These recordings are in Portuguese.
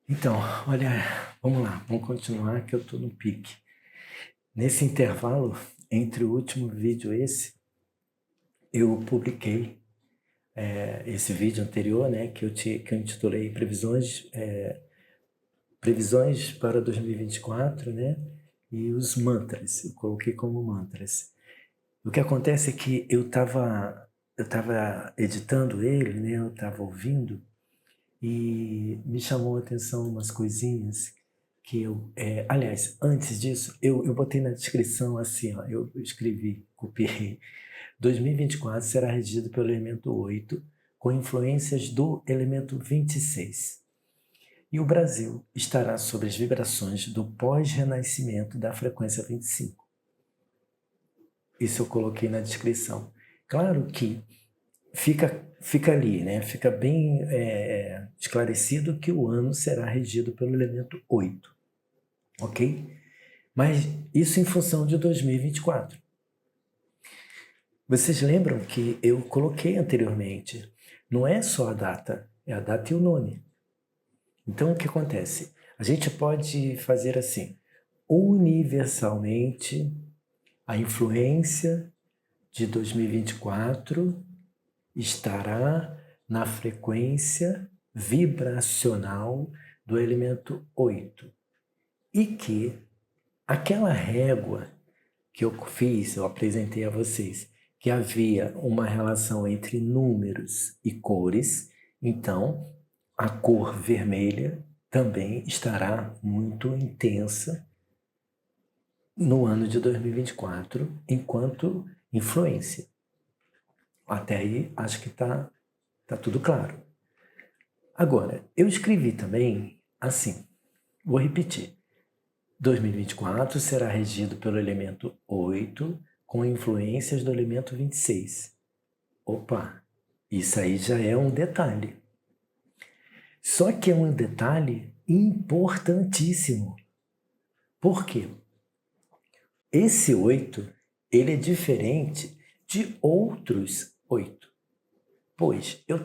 Então, olha, vamos lá, vamos continuar que eu estou no pique. Nesse intervalo, entre o último vídeo e esse, eu publiquei esse vídeo anterior, né, que eu intitulei Previsões para 2024, né, e os mantras, eu coloquei como mantras. O que acontece é que eu tava editando ele, né, eu estava ouvindo, e me chamou a atenção umas coisinhas que aliás, antes disso, eu botei na descrição assim, ó, eu escrevi, copiei, 2024 será regido pelo elemento 8, com influências do elemento 26. E o Brasil estará sob as vibrações do pós-renascimento da frequência 25. Isso eu coloquei na descrição. Claro que fica ali, né? Fica bem esclarecido que o ano será regido pelo elemento 8, ok? Mas isso em função de 2024. Vocês lembram que eu coloquei anteriormente, não é só a data, é a data e o nome. Então, o que acontece? A gente pode fazer assim, universalmente, a influência de 2024 estará na frequência vibracional do elemento 8. E que aquela régua que eu fiz, eu apresentei a vocês, que havia uma relação entre números e cores, então a cor vermelha também estará muito intensa no ano de 2024, enquanto influência. Até aí, acho que tá tudo claro. Agora, eu escrevi também assim, vou repetir. 2024 será regido pelo elemento 8, com influências do elemento 26. Opa, isso aí já é um detalhe. Só que é um detalhe importantíssimo. Por quê? Esse 8, ele é diferente de outros 8. Pois eu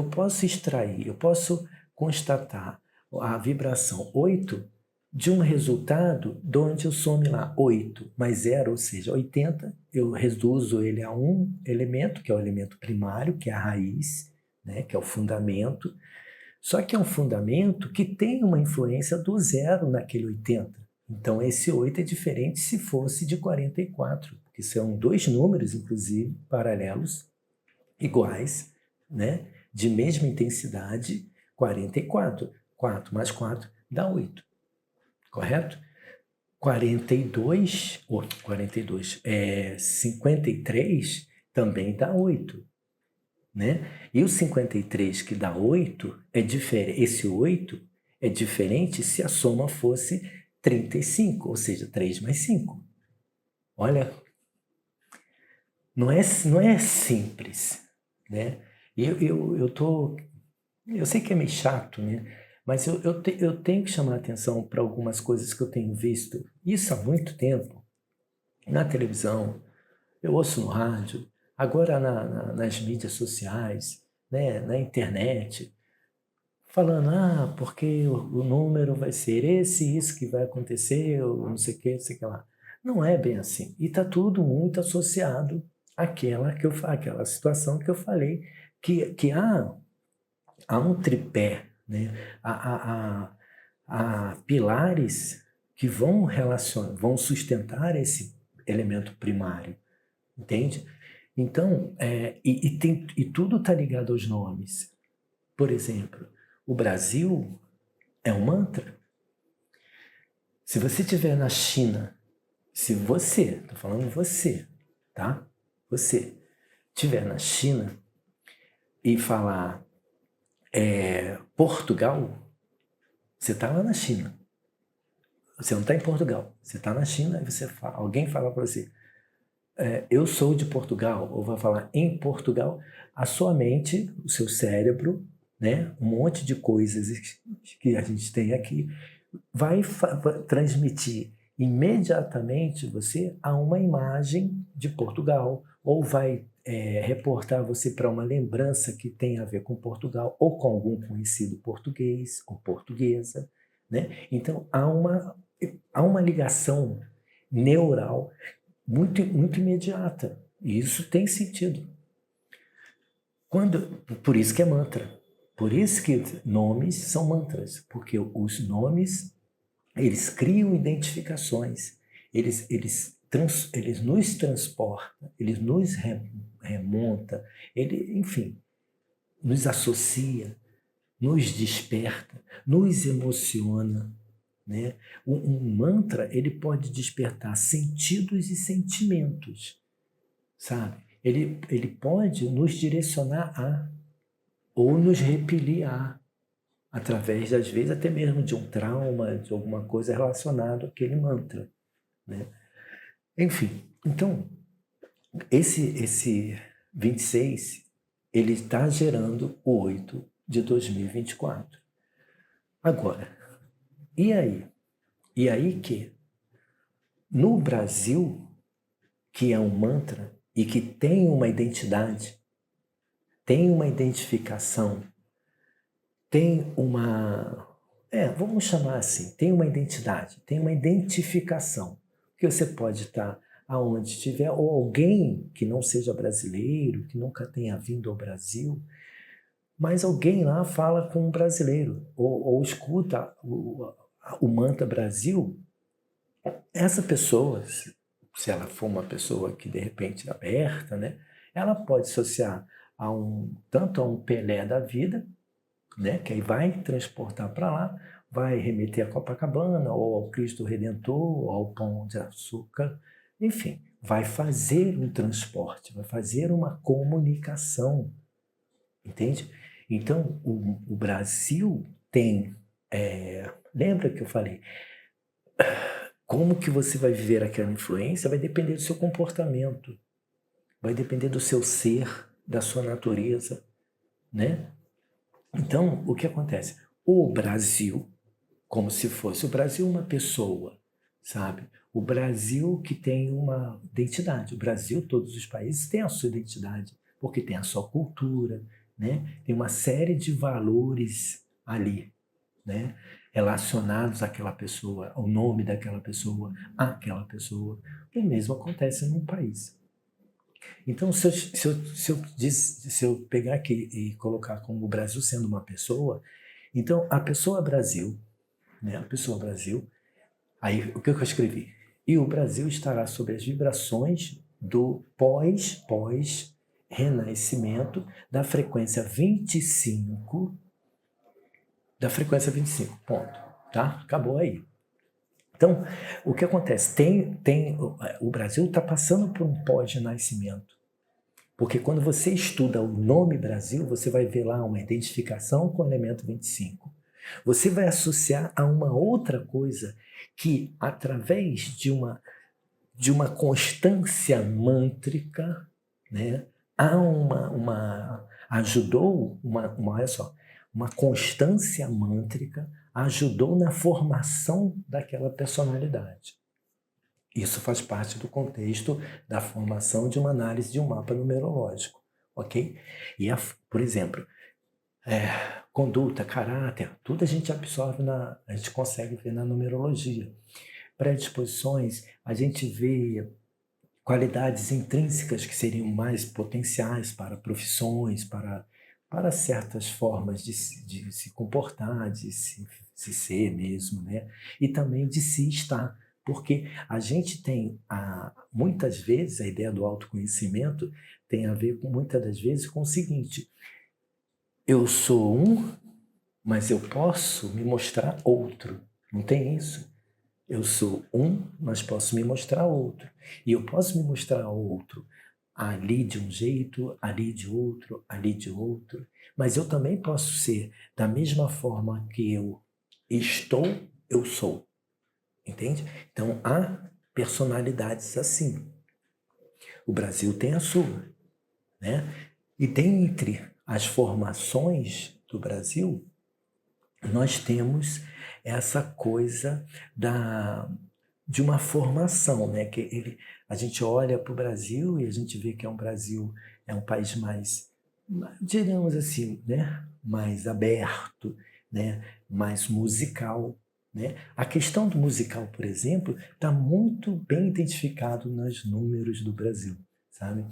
posso extrair, eu posso constatar a vibração 8 de um resultado de onde eu some lá 8 mais 0, ou seja, 80, eu reduzo ele a um elemento, que é o elemento primário, que é a raiz, né, que é o fundamento. Só que é um fundamento que tem uma influência do 0 naquele 80. Então, esse 8 é diferente se fosse de 44, porque são dois números, inclusive, paralelos, iguais, né? De mesma intensidade, 44. 4 mais 4 dá 8, correto? 53 também dá 8, né? E o 53 que dá 8 é diferente. Esse 8 é diferente se a soma fosse 35, ou seja, 3 mais 5. Olha, não é simples, né? Eu sei que é meio chato, né? Mas eu tenho que chamar a atenção para algumas coisas que eu tenho visto, isso há muito tempo, na televisão, eu ouço no rádio, agora nas mídias sociais, né? Na internet, falando, porque o número vai ser esse, isso que vai acontecer, ou não sei o que, não sei o que lá. Não é bem assim. E está tudo muito associado àquela situação que eu falei, que há um tripé, né? Há pilares que vão sustentar esse elemento primário, entende? Então, e tudo está ligado aos nomes. Por exemplo, o Brasil é um mantra. Se você estiver na China, estou falando você, tá? Você estiver na China e falar Portugal, você está lá na China. Você não está em Portugal. Você está na China e alguém fala para você, eu sou de Portugal, ou vai falar em Portugal, a sua mente, o seu cérebro, né, um monte de coisas que a gente tem aqui, vai transmitir imediatamente você a uma imagem de Portugal, ou vai reportar você para uma lembrança que tem a ver com Portugal ou com algum conhecido português ou portuguesa, né? Então, há uma ligação neural muito, muito imediata. E isso tem sentido. Por isso que é mantra. Por isso que nomes são mantras. Porque os nomes, eles criam identificações. Eles nos transportam, eles nos remonta, enfim, nos associa, nos desperta, nos emociona, né? Um mantra, ele pode despertar sentidos e sentimentos, sabe? Ele pode nos direcionar ou nos repelir através, às vezes, até mesmo de um trauma, de alguma coisa relacionada àquele mantra, né? Enfim, então, esse 26, ele está gerando o 8 de 2024. Agora, e aí? E aí que, no Brasil, que é um mantra e que tem uma identidade, tem uma identificação, tem uma... vamos chamar assim, tem uma identidade, tem uma identificação, que você pode estar aonde estiver, ou alguém que não seja brasileiro, que nunca tenha vindo ao Brasil, mas alguém lá fala com um brasileiro, ou escuta o mantra Brasil. Essa pessoa, se ela for uma pessoa que de repente é aberta, né, ela pode associar tanto a um Pelé da vida, né, que aí vai transportar para lá, vai remeter a Copacabana, ou ao Cristo Redentor, ou ao Pão de Açúcar, enfim, vai fazer um transporte, vai fazer uma comunicação, entende? Então, o Brasil tem... lembra que eu falei? Como que você vai viver aquela influência vai depender do seu comportamento, vai depender do seu ser, da sua natureza, né? Então, o que acontece? O Brasil, como se fosse o Brasil uma pessoa, sabe? O Brasil que tem uma identidade. O Brasil, todos os países têm a sua identidade, porque tem a sua cultura, né? Tem uma série de valores ali, né? Relacionados àquela pessoa, ao nome daquela pessoa, àquela pessoa. O mesmo acontece num país. Então, se eu pegar aqui e colocar como o Brasil sendo uma pessoa, então a pessoa Brasil, né? A pessoa Brasil, aí o que eu escrevi? E o Brasil estará sob as vibrações do pós-renascimento da frequência 25, ponto, tá? Acabou aí. Então, o que acontece? O Brasil está passando por um pós-renascimento. Porque quando você estuda o nome Brasil, você vai ver lá uma identificação com o elemento 25. Você vai associar a uma outra coisa que, através de uma constância mântrica, né, olha só, uma constância mântrica ajudou na formação daquela personalidade. Isso faz parte do contexto da formação de uma análise de um mapa numerológico, ok? E, por exemplo, conduta, caráter, tudo a gente absorve, a gente consegue ver na numerologia. Predisposições, a gente vê qualidades intrínsecas que seriam mais potenciais para profissões, para certas formas de se comportar, de se ser mesmo, né? E também de se estar. Porque a gente tem, muitas vezes, a ideia do autoconhecimento tem a ver, muitas das vezes, com o seguinte: eu sou mas eu posso me mostrar outro. Não tem isso? Eu sou mas posso me mostrar outro. E eu posso me mostrar outro ali de um jeito, ali de outro, ali de outro. Mas eu também posso ser, da mesma forma que eu estou, eu sou. Entende? Então, há personalidades assim. O Brasil tem a sua, né? E entre as formações do Brasil, nós temos essa coisa de uma formação, né? A gente olha para o Brasil e a gente vê que é um Brasil é um país mais, digamos assim, né? Mais aberto, né? Mais musical, né? A questão do musical, por exemplo, está muito bem identificado nos números do Brasil, sabe?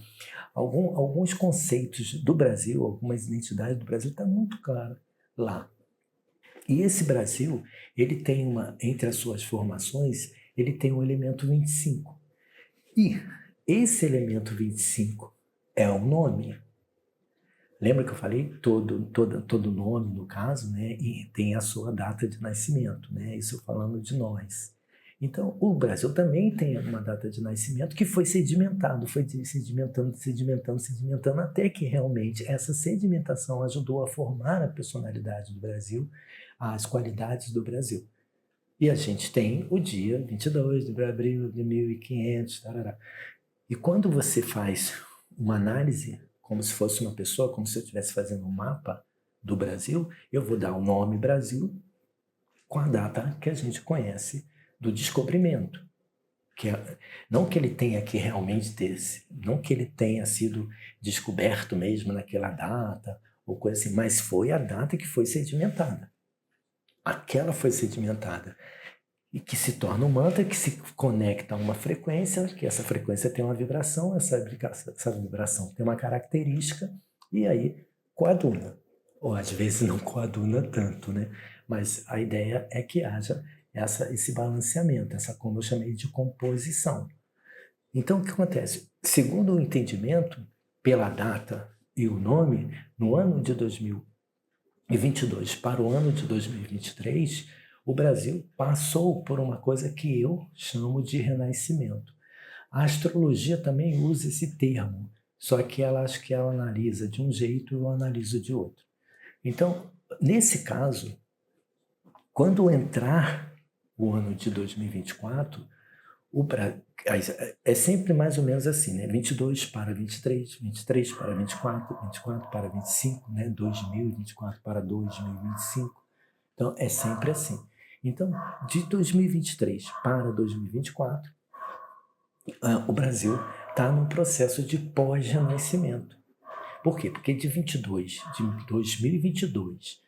Alguns conceitos do Brasil, algumas identidades do Brasil estão muito claras lá. E esse Brasil, ele tem entre as suas formações, ele tem um elemento 25. E esse elemento 25 é um nome. Lembra que eu falei? Todo nome, no caso, né, e tem a sua data de nascimento, né? Isso falando de nós. Então, o Brasil também tem uma data de nascimento que foi sedimentado, foi sedimentando, até que realmente essa sedimentação ajudou a formar a personalidade do Brasil, as qualidades do Brasil. E a gente tem o dia 22 de abril de 1500, tarará. E quando você faz uma análise, como se fosse uma pessoa, como se eu estivesse fazendo um mapa do Brasil, eu vou dar o nome Brasil com a data que a gente conhece do descobrimento. Não que ele tenha que realmente ter, não que ele tenha sido descoberto mesmo naquela data, ou coisa assim, mas foi a data que foi sedimentada. Aquela foi sedimentada. E que se torna um mantra, que se conecta a uma frequência, que essa frequência tem uma vibração, essa vibração tem uma característica, e aí coaduna. Ou às vezes não coaduna tanto, né? Mas a ideia é que haja esse balanceamento, como eu chamei de composição. Então, o que acontece? Segundo o entendimento, pela data e o nome, no ano de 2022 para o ano de 2023, o Brasil passou por uma coisa que eu chamo de renascimento. A astrologia também usa esse termo, só que acho que ela analisa de um jeito e eu analiso de outro. Então, nesse caso, quando entrar o ano de 2024, é sempre mais ou menos assim, né? 22 para 23, 23 para 24, 24 para 25, né? 2024 para 2025. Então, é sempre assim. Então, de 2023 para 2024, o Brasil está num processo de pós-renascimento. Por quê? Porque de 2022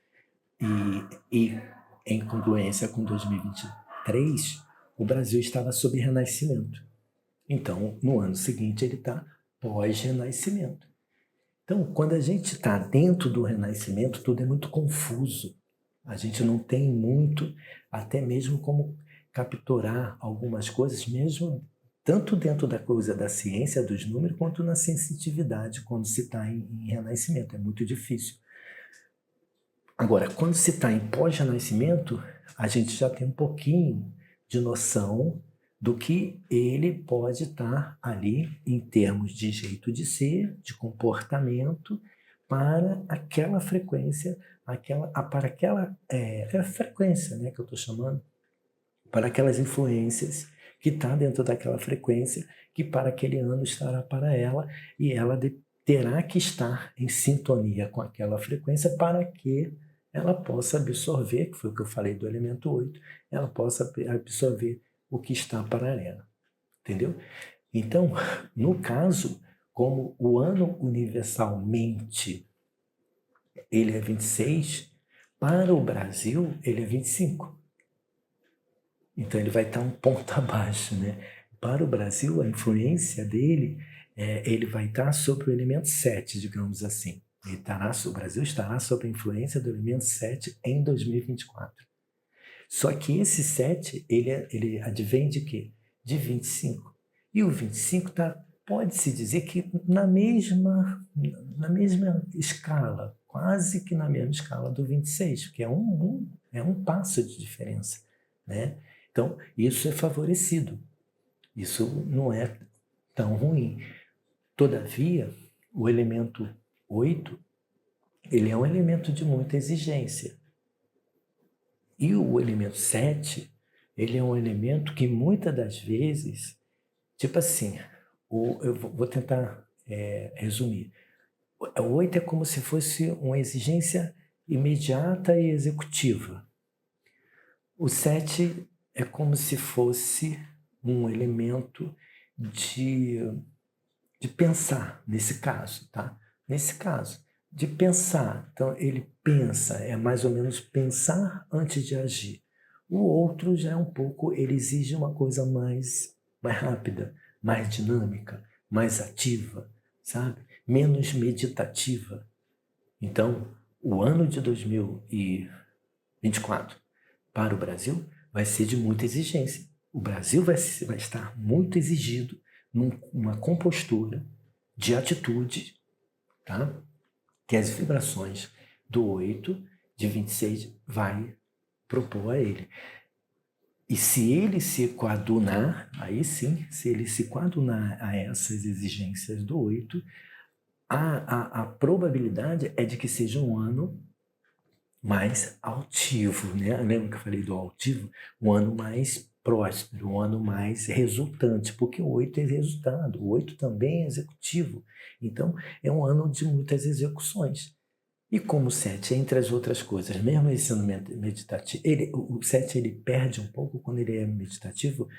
e em congruência com 2023, o Brasil estava sob renascimento. Então, no ano seguinte, ele está pós-renascimento. Então, quando a gente está dentro do renascimento, tudo é muito confuso. A gente não tem muito, até mesmo como capturar algumas coisas, mesmo tanto dentro da coisa da ciência, dos números, quanto na sensitividade, quando se está em renascimento. É muito difícil. Agora, quando se está em pós-renascimento, a gente já tem um pouquinho de noção do que ele pode estar ali em termos de jeito de ser, de comportamento, para aquela frequência, para aquela frequência, né, que eu estou chamando, para aquelas influências que está dentro daquela frequência, que para aquele ano estará para ela, e ela terá que estar em sintonia com aquela frequência para que ela possa absorver, que foi o que eu falei do elemento 8, ela possa absorver o que está para ela. Entendeu? Então, no caso, como o ano universalmente ele é 26, para o Brasil ele é 25. Então ele vai estar um ponto abaixo, né? Para o Brasil, a influência dele, ele vai estar sobre o elemento 7, digamos assim. O Brasil estará sob a influência do elemento 7 em 2024. Só que esse 7, ele advém de quê? De 25. E o 25 pode-se dizer que na mesma escala, quase que na mesma escala do 26, que é um passo de diferença, né? Então, isso é favorecido. Isso não é tão ruim. Todavia, o elemento 8, ele é um elemento de muita exigência. E o elemento 7, ele é um elemento que muitas das vezes, tipo assim, eu vou tentar resumir. O 8 é como se fosse uma exigência imediata e executiva. O 7 é como se fosse um elemento de de pensar, nesse caso, tá? Nesse caso, de pensar. Então, ele pensa, é mais ou menos pensar antes de agir. O outro já é um pouco, ele exige uma coisa mais rápida, mais dinâmica, mais ativa, sabe? Menos meditativa. Então, o ano de 2024 para o Brasil vai ser de muita exigência. O Brasil vai estar muito exigido numa compostura de atitude, tá? Que as vibrações do 8 de 26 vai propor a ele. E se ele se coadunar, aí sim, se ele se coadunar a essas exigências do 8, a probabilidade é de que seja um ano mais altivo, né? Lembra que eu falei do altivo? Um ano mais próspero, um ano mais resultante, porque o 8 é resultado, o 8 também é executivo. Então, é um ano de muitas execuções. E como o 7, entre as outras coisas, mesmo ele sendo meditativo, o 7 ele perde um pouco quando ele é meditativo,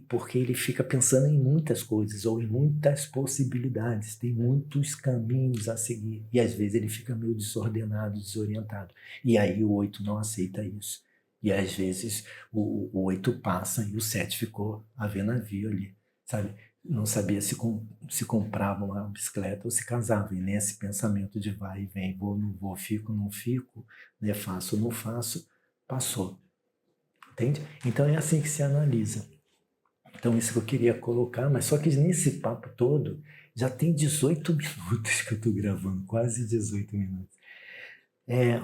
porque ele fica pensando em muitas coisas ou em muitas possibilidades, tem muitos caminhos a seguir. E às vezes ele fica meio desordenado, desorientado. E aí o 8 não aceita isso. E às vezes o 8 passa e o 7 ficou a ver navio ali, sabe? Não sabia se comprava uma bicicleta ou se casava. E nesse pensamento de vai e vem, vou, não vou, fico, não fico, né? Faço, não faço, passou. Entende? Então é assim que se analisa. Então, isso que eu queria colocar, mas só que nesse papo todo já tem 18 minutos que eu estou gravando, quase 18 minutos.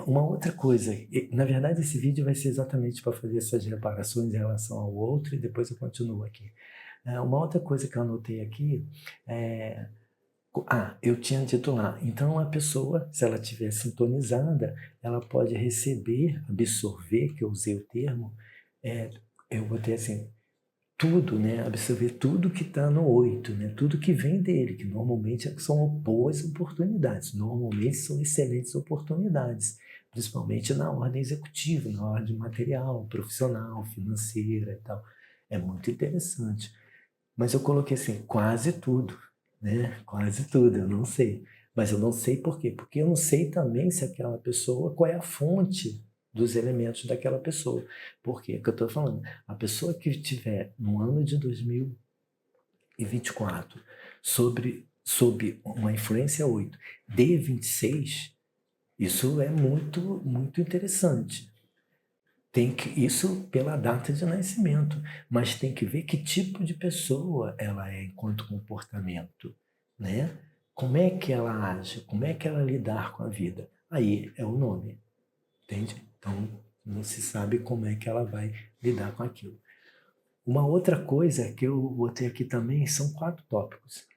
Uma outra coisa, na verdade, esse vídeo vai ser exatamente para fazer essas reparações em relação ao outro e depois eu continuo aqui. Uma outra coisa que eu anotei aqui é. Eu tinha dito lá, então a pessoa, se ela estiver sintonizada, ela pode receber, absorver, que eu usei o termo, eu botei assim, tudo, né? Absorver tudo que está no 8, né? Tudo que vem dele, que normalmente são boas oportunidades, normalmente são excelentes oportunidades, principalmente na ordem executiva, na ordem material, profissional, financeira e tal. É muito interessante. Mas eu coloquei assim, quase tudo, né? Quase tudo, eu não sei. Mas eu não sei por quê? Porque eu não sei também se aquela pessoa, qual é a fonte dos elementos daquela pessoa. Por quê? Que eu estou falando, a pessoa que estiver no ano de 2024 sob uma influência 8 de 26, isso é muito, muito interessante. Isso pela data de nascimento, mas tem que ver que tipo de pessoa ela é enquanto comportamento, né? Como é que ela age, como é que ela lidar com a vida. Aí é o nome, entende? Então, não se sabe como é que ela vai lidar com aquilo. Uma outra coisa que eu botei aqui também são 4 tópicos.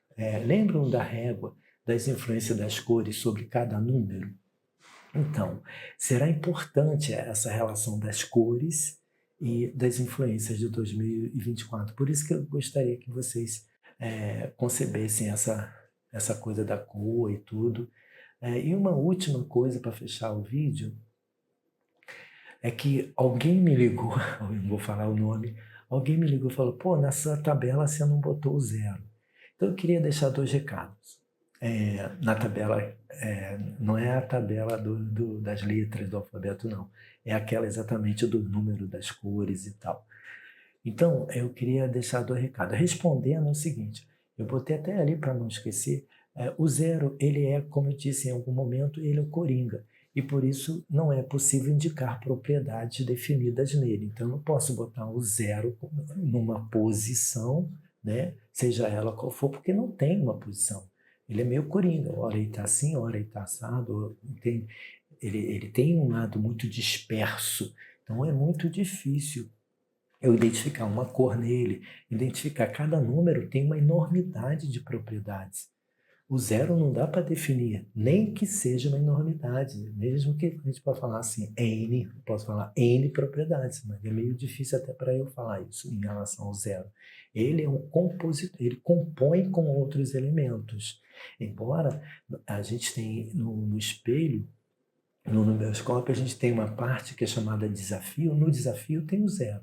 Lembram da régua, das influências das cores sobre cada número? Então, será importante essa relação das cores e das influências de 2024. Por isso que eu gostaria que vocês concebessem essa coisa da cor e tudo. E uma última coisa para fechar o vídeo é que alguém me ligou, eu não vou falar o nome, alguém me ligou e falou, pô, nessa tabela você não botou o 0. Então eu queria deixar 2 recados. Na tabela, não é a tabela das letras do alfabeto, não. É aquela exatamente do número das cores e tal. Então, eu queria deixar 2 recados. Respondendo é o seguinte, eu botei até ali para não esquecer, o 0, ele é, como eu disse em algum momento, ele é o coringa. E por isso não é possível indicar propriedades definidas nele. Então, eu não posso botar o 0 numa posição, né? Seja ela qual for, porque não tem uma posição. Ele é meio coringa, ora ele está assim, ora ele está assado, ele tem um lado muito disperso, então é muito difícil eu identificar uma cor nele, identificar cada número tem uma enormidade de propriedades. O 0 não dá para definir, nem que seja uma enormidade, mesmo que a gente possa falar assim, N, eu posso falar N propriedades, mas é meio difícil até para eu falar isso em relação ao 0. Ele é um compositor, ele compõe com outros elementos. Embora a gente tenha no espelho, no numeroscópio, a gente tem uma parte que é chamada desafio, no desafio tem o 0.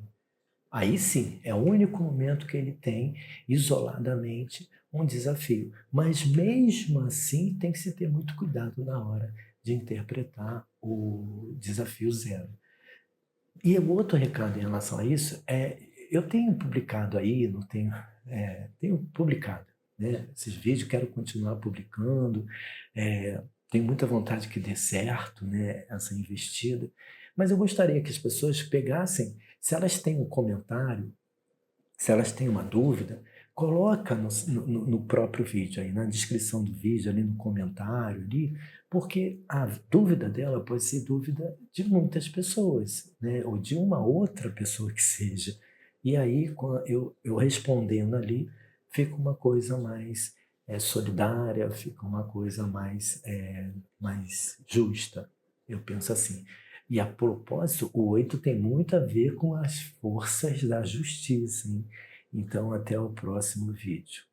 Aí sim, é o único momento que ele tem, isoladamente, um desafio. Mas mesmo assim tem que se ter muito cuidado na hora de interpretar o desafio zero. E o outro recado em relação a isso é, eu tenho publicado aí, não tenho, tenho publicado, né, esses vídeos, quero continuar publicando, tenho muita vontade que dê certo, né, essa investida, mas eu gostaria que as pessoas pegassem, se elas têm um comentário, se elas têm uma dúvida, coloca no próprio vídeo aí, na descrição do vídeo, ali no comentário, ali, porque a dúvida dela pode ser dúvida de muitas pessoas, né? Ou de uma outra pessoa que seja. E aí, eu respondendo ali, fica uma coisa mais solidária, fica uma coisa mais justa. Eu penso assim. E a propósito, o 8 tem muito a ver com as forças da justiça, hein? Então, até o próximo vídeo.